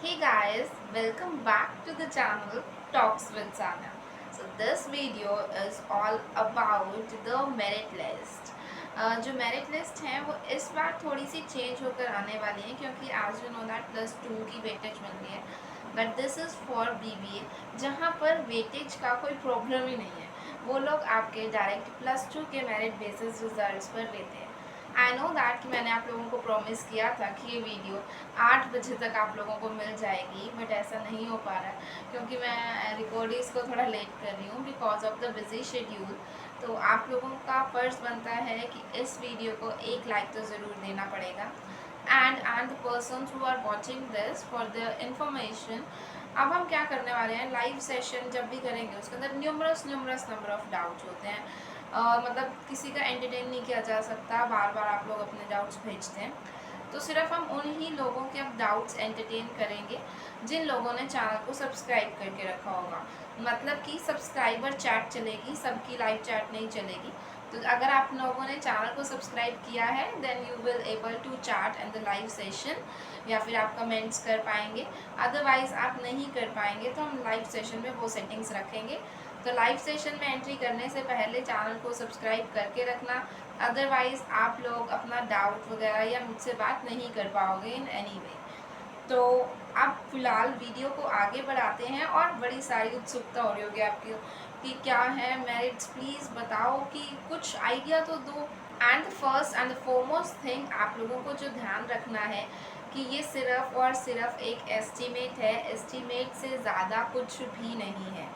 Hey guys, welcome back to the channel Talks with Sana. So this video is all about the merit list. जो merit list है वो इस बार थोड़ी सी change होकर आने वाली है क्योंकि आज यू नो दैट +2 की वेटेज मिल रही है but this is for BBA जहाँ पर वेटेज का कोई प्रॉब्लम ही नहीं है। वो लोग आपके डायरेक्ट +2 के मेरिट बेसिस रिजल्ट्स पर लेते हैं। आई नो दैट कि मैंने आप लोगों को प्रॉमिस किया था कि ये वीडियो 8 बजे तक आप लोगों को मिल जाएगी बट ऐसा नहीं हो पा रहा है क्योंकि मैं रिकॉर्डिंग्स को थोड़ा लेट कर रही हूँ because of the busy schedule. तो आप लोगों का फ़र्ज़ बनता है कि इस वीडियो को एक लाइक तो ज़रूर देना पड़ेगा and the persons who are watching this for the information. अब हम क्या करने वाले हैं, लाइव सेशन जब भी करेंगे उसके अंदर न्यूमरस नंबर ऑफ डाउट्स होते हैं। मतलब किसी का एंटरटेन नहीं किया जा सकता, बार बार आप लोग अपने डाउट्स भेजते हैं तो सिर्फ हम उन ही लोगों के अब डाउट्स एंटरटेन करेंगे जिन लोगों ने चैनल को सब्सक्राइब करके रखा होगा। मतलब कि सब्सक्राइबर चैट चलेगी, सबकी लाइव चैट नहीं चलेगी। तो अगर आप लोगों ने चैनल को सब्सक्राइब किया है then you will able to chat in the live session या फिर आप कमेंट्स कर पाएंगे। अदरवाइज़ आप नहीं कर पाएंगे तो हम लाइव सेशन में वो सेटिंग्स रखेंगे। तो लाइव सेशन में एंट्री करने से पहले चैनल को सब्सक्राइब करके रखना, अदरवाइज़ आप लोग अपना डाउट वगैरह या मुझसे बात नहीं कर पाओगे इन एनी वे। तो आप फिलहाल वीडियो को आगे बढ़ाते हैं और बड़ी सारी उत्सुकता हो रही होगी आपकी कि क्या है मेरिट्स, प्लीज़ बताओ कि कुछ आइडिया तो दो। And first and the foremost thing आप लोगों को जो ध्यान रखना है कि ये सिर्फ और सिर्फ एक एस्टीमेट है, एस्टीमेट से ज़्यादा कुछ भी नहीं है।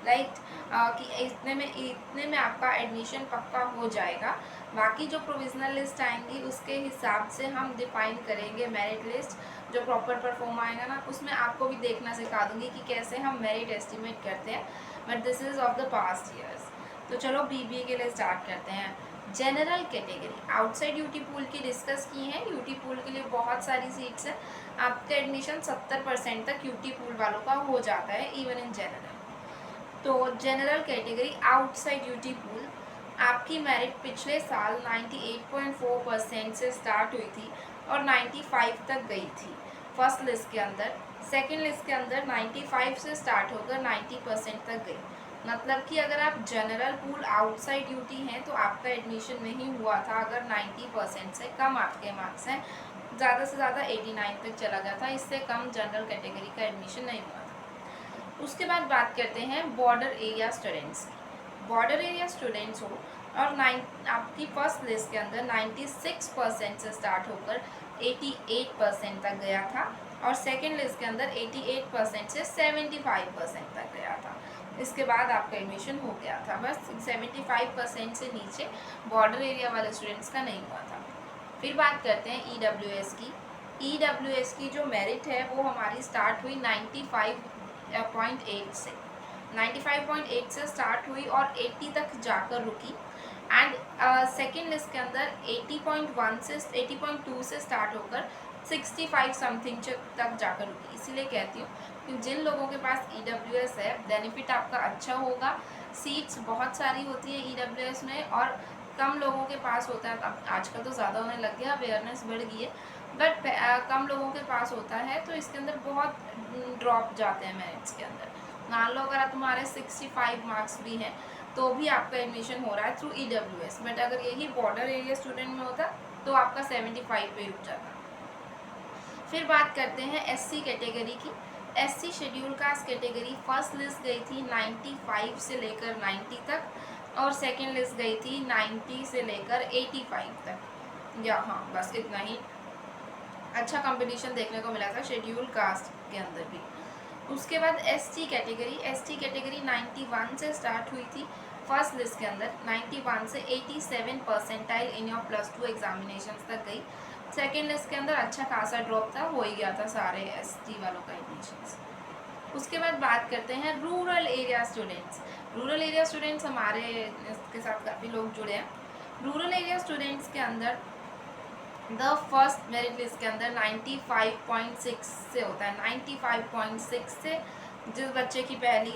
लाइक कि इतने में आपका एडमिशन पक्का हो जाएगा। बाकी जो प्रोविज़नल लिस्ट आएंगी उसके हिसाब से हम डिफाइन करेंगे मेरिट लिस्ट। जो प्रॉपर परफॉर्म आएगा ना उसमें आपको भी देखना सिखा दूंगी कि कैसे हम मेरिट एस्टिमेट करते हैं, but this is of the past years. तो चलो BBA के लिए स्टार्ट करते हैं। General category outside UT pool की डिस्कस की है। यूटी पूल के लिए बहुत सारी सीट्स हैं, आपका एडमिशन 70% तक यूटी पूल वालों का हो जाता है इवन इन जनरल। तो general category outside UT pool आपकी मेरिट पिछले साल 98.4% से स्टार्ट हुई थी और 95 तक गई थी फर्स्ट लिस्ट के अंदर। सेकंड लिस्ट के अंदर 95 से स्टार्ट होकर 90% तक गई। मतलब कि अगर आप जनरल पूल आउटसाइड यूटी हैं तो आपका एडमिशन नहीं हुआ था अगर 90% से कम आपके मार्क्स हैं। ज़्यादा से ज़्यादा 89 तक चला गया था, इससे कम जनरल कैटेगरी का एडमिशन नहीं हुआ था। उसके बाद बात करते हैं बॉर्डर एरिया स्टूडेंट्स की। बॉर्डर एरिया स्टूडेंट्स हो और आपकी फर्स्ट लिस्ट के अंदर 96% से स्टार्ट होकर 88% तक गया था और सेकंड लिस्ट के अंदर 88% से 75% तक गया था। इसके बाद आपका एडमिशन हो गया था, बस 75% से नीचे बॉर्डर एरिया वाले स्टूडेंट्स का नहीं हुआ था। फिर बात करते हैं EWS की। EWS की जो मेरिट है वो हमारी स्टार्ट हुई 95.8 से 95.8 से स्टार्ट हुई और 80 तक जाकर रुकी। एंड सेकेंड लिस्ट के अंदर 80.1 से 80.2 से स्टार्ट होकर 65 समथिंग तक जाकर रुकी। इसीलिए कहती हूँ कि जिन लोगों के पास EWS है बेनिफिट आपका अच्छा होगा। सीट्स बहुत सारी होती है EWS में और कम लोगों के पास होता है। अब आजकल तो ज़्यादा होने लग गया, अवेयरनेस बढ़ गई है, बट कम लोगों के पास होता है तो इसके अंदर बहुत ड्रॉप जाते हैं मेरिट्स के अंदर। मान लो अगर तुम्हारे 65 मार्क्स भी हैं तो भी आपका एडमिशन हो रहा है थ्रू EWS, बट अगर यही बॉर्डर एरिया स्टूडेंट में होता तो आपका 75 पे रुक जाता। फिर बात करते हैं SC कैटेगरी की। SC schedule caste category first list गई थी 95 से लेकर 90 तक और सेकेंड लिस्ट गई थी 90 से लेकर 85 तक। या हाँ, बस इतना ही। अच्छा कंपटीशन देखने को मिला था शेड्यूल कास्ट के अंदर भी। उसके बाद ST कैटेगरी 91 से स्टार्ट हुई थी फर्स्ट लिस्ट के अंदर, 91 से 87 परसेंटाइल इन योर +2 एग्जामिनेशन तक गई। सेकेंड लिस्ट के अंदर अच्छा खासा ड्रॉप था, हो ही गया था सारे ST वालों का एडमिशन। उसके बाद बात करते हैं rural area students. Rural area students हमारे इसके साथ काफ़ी लोग जुड़े हैं। रूरल एरिया स्टूडेंट्स के अंदर द फर्स्ट मेरिट लिस्ट के अंदर 95.6 से होता है। 95.6 से जिस बच्चे की पहली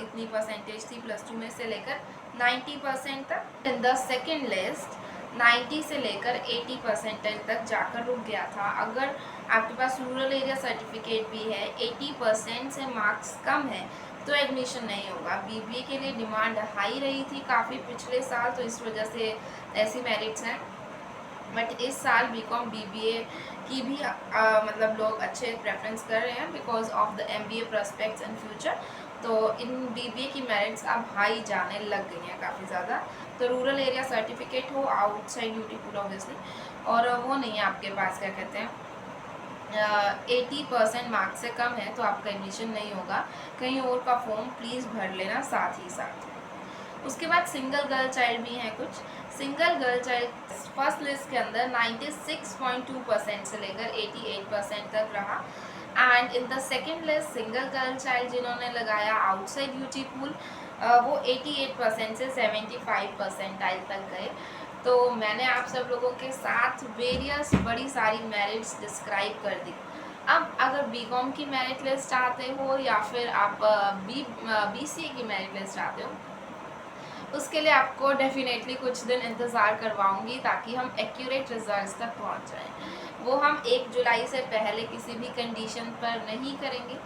इतनी परसेंटेज थी +2 में से लेकर 90% तक। इन द सेकेंड लिस्ट 90 से लेकर 80 परसेंटाइल तक जाकर रुक गया था। अगर आपके पास रूरल एरिया सर्टिफिकेट भी है, 80% से मार्क्स कम है, तो एडमिशन नहीं होगा। बीबीए के लिए डिमांड हाई रही थी काफ़ी पिछले साल, तो इस वजह से ऐसी मेरिट्स हैं। बट इस साल बीकॉम बीबीए की भी मतलब लोग अच्छे प्रेफरेंस कर रहे हैं because of the MBA prospects in future. तो इन बीबीए की मेरिट्स अब हाई जाने लग गई हैं काफ़ी ज़्यादा। तो रूरल एरिया सर्टिफिकेट हो, आउटसाइड ड्यूटी पूरा ऑब्वियसली, और वो नहीं है आपके पास, क्या कहते हैं, 80% मार्क्स से कम है, तो आपका एडमिशन नहीं होगा। कहीं और का फॉर्म प्लीज़ भर लेना साथ ही साथ। उसके बाद सिंगल गर्ल चाइल्ड भी हैं कुछ। Single girl child first list के अंदर 96.2% से लेकर 88% तक रहा। And in the second list single girl child जिन्होंने लगाया आउटसाइड यूटी पूल, वो 88% से 75% तक गए। तो मैंने आप सब लोगों के साथ वेरियस बड़ी सारी मेरिट्स डिस्क्राइब कर दी। अब अगर बीकॉम की मेरिट लिस्ट चाहते हो या फिर आप बीसीए की मेरिट लिस्ट चाहते हो, उसके लिए आपको डेफिनेटली कुछ दिन इंतज़ार करवाऊंगी ताकि हम एक्यूरेट रिजल्ट्स तक पहुंच जाएं। वो हम 1 जुलाई से पहले किसी भी कंडीशन पर नहीं करेंगे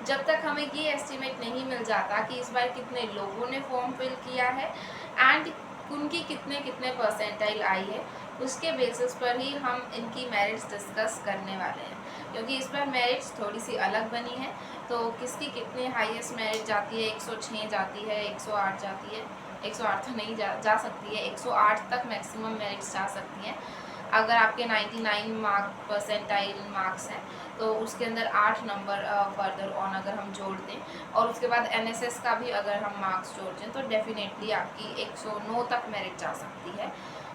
जब तक हमें ये एस्टिमेट नहीं मिल जाता कि इस बार कितने लोगों ने फॉर्म फिल किया है एंड उनकी कितने कितने परसेंटाइल आई है। उसके बेसिस पर ही हम इनकी मेरिट्स डिस्कस करने वाले हैं, क्योंकि इस बार मेरिट्स थोड़ी सी अलग बनी है। तो किसकी कितनी हाईएस्ट मेरिट जाती है, 106 जाती है, 108 जाती है, 108 तो नहीं जा सकती है, 108 तक मैक्सिमम मेरिट्स जा सकती हैं। अगर आपके 99 परसेंटाइल मार्क्स हैं तो उसके अंदर 8 नंबर फर्दर ऑन अगर हम जोड़ दें और उसके बाद एनएसएस का भी अगर हम मार्क्स जोड़ दें तो डेफिनेटली आपकी 109 तक मेरिट जा सकती है।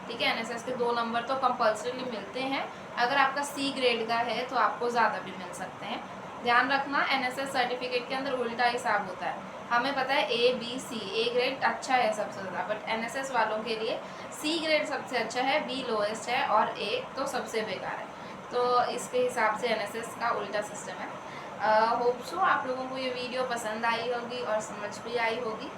ठीक है, एनएसएस के 2 नंबर तो कंपल्सरीली मिलते हैं। अगर आपका सी ग्रेड का है तो आपको ज़्यादा भी मिल सकते हैं। ध्यान रखना, एनएसएस सर्टिफिकेट के अंदर उल्टा हिसाब होता है। हमें पता है A B C, A grade अच्छा है सबसे ज़्यादा, बट एनएसएस वालों के लिए सी ग्रेड सबसे अच्छा है, बी लोएस्ट है और ए तो सबसे बेकार है। तो इसके हिसाब से एनएसएस का उल्टा सिस्टम है। होप सो आप लोगों को ये वीडियो पसंद आई होगी और समझ भी आई होगी।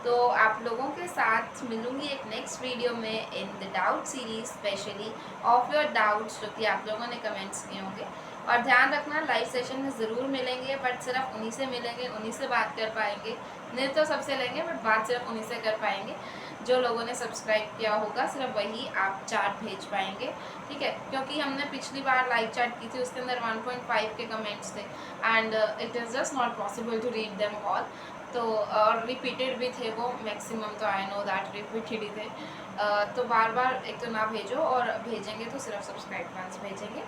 तो आप लोगों के साथ मिलूंगी एक नेक्स्ट वीडियो में in the doubt series, specially of your doubts जो कि आप लोगों ने कमेंट्स किए होंगे। और ध्यान रखना, लाइव सेशन में ज़रूर मिलेंगे, बट सिर्फ उन्हीं से मिलेंगे, उन्हीं से बात कर पाएंगे। नहीं तो सबसे लेंगे, बट बात सिर्फ उन्हीं से कर पाएंगे जो लोगों ने सब्सक्राइब किया होगा, सिर्फ वही आप चार्ट भेज पाएंगे। ठीक है, क्योंकि हमने पिछली बार लाइव चैट की थी, उसके अंदर 1.5 के कमेंट्स थे and it is just not possible to read them all. तो और रिपीटेड भी थे वो मैक्सिमम, तो आई नो दैट रिपीटेड ही थे। तो बार बार एक तो ना भेजो, और भेजेंगे तो सिर्फ सब्सक्राइब फैंस भेजेंगे।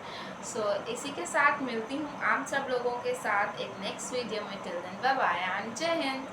सो इसी के साथ मिलती हूँ आप सब लोगों के साथ एक नेक्स्ट वीडियो में। Till then bye bye and जय हिंद।